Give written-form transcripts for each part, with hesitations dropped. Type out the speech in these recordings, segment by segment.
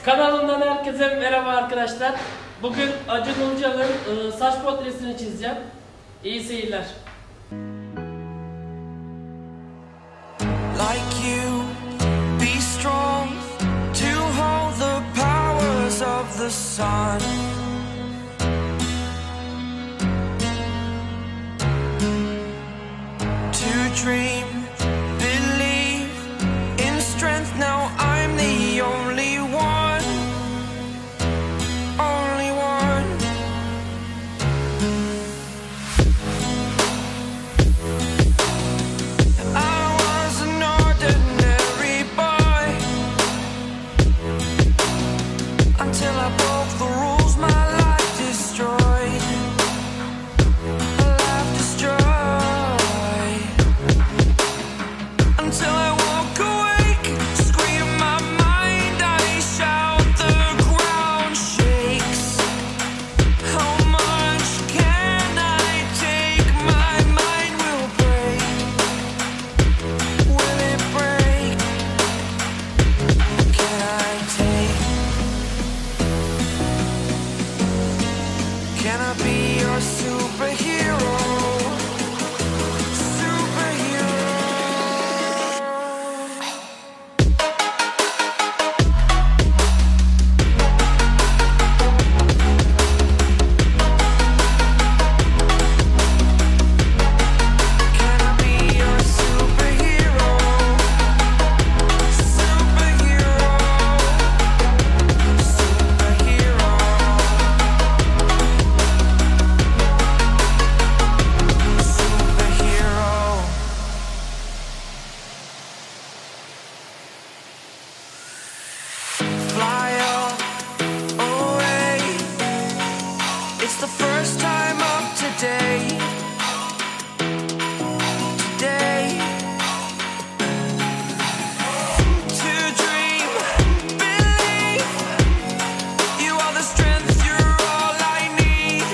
Kanalımdan herkese merhaba arkadaşlar. Bugün Acun Ilıcalı'nın saç portresini çizeceğim. İyi seyirler. Like you, be strong to hold the powers of the sun. To dream, believe in strength. Now I'm the only one, only one. I was an ordinary boy until I broke the rules. My life destroyed, my life destroyed. Until I walk awake, scream my mind, I shout, the ground shakes. How much can I take? My mind will break. Will it break? Can I take? Can I be your superhero? It's the first time of today, today. To dream, believe, you are the strength, you're all I need.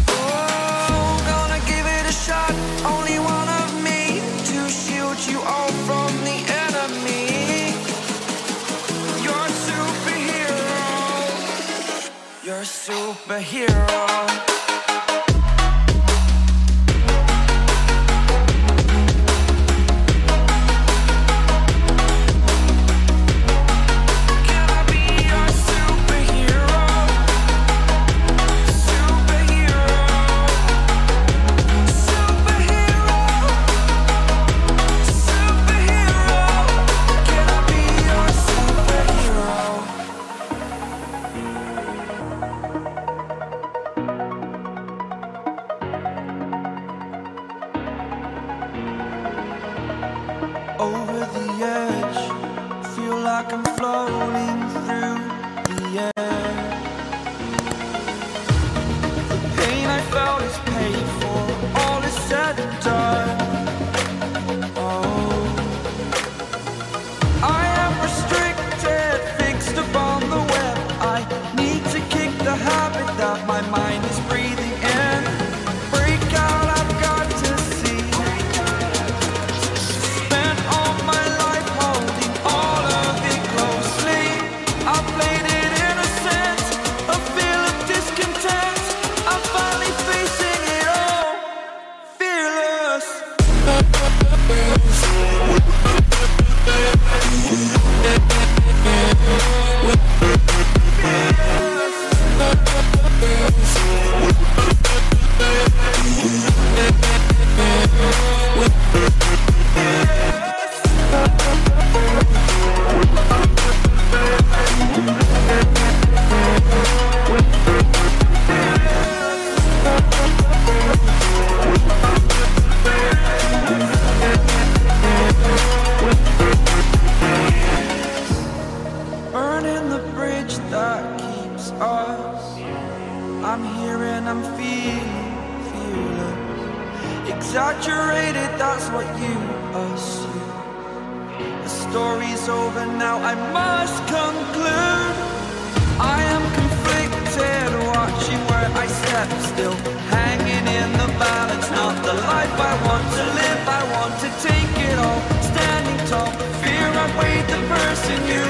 Oh, gonna give it a shot, only one of me, to shield you all from the enemy. You're a superhero. Over the edge, feel like I'm floating through the air. The pain I felt is paid for, all is said and done. Oh, I am restricted, fixed upon the web. I need to kick the habit that my mind is breathing in. Break out, I've got to see. Burning the bridge that keeps us. I'm here and I'm fearless. Exaggerated, that's what you assume. The story's over now, I must conclude. I am conflicted, watching where I step still, hanging in the balance. Not the life I want to live, I want to take it all. Standing tall. missing you.